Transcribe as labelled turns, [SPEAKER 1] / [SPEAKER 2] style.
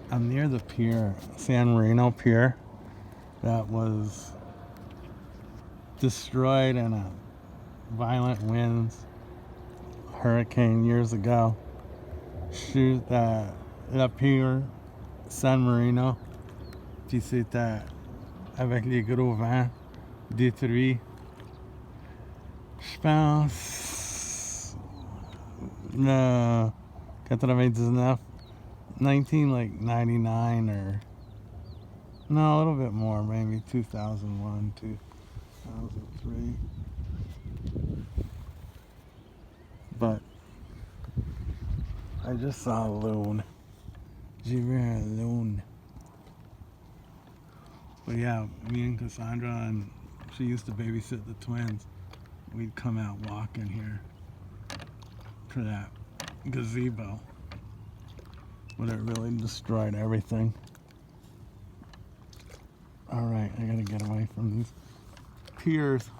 [SPEAKER 1] I'm near the pier, San Marino Pier, that was destroyed in a violent winds hurricane years ago. Shoot la pier San Marino, puis c'était avec les gros vents détruit. Je pense le 99, 1999 or no, a little bit more, maybe 2001, 2003. But I just saw a loon. J'ai vu un loon. But yeah, me and Cassandra, and she used to babysit the twins. We'd come out walking here for that gazebo. But it really destroyed everything. Alright, I gotta get away from these piers.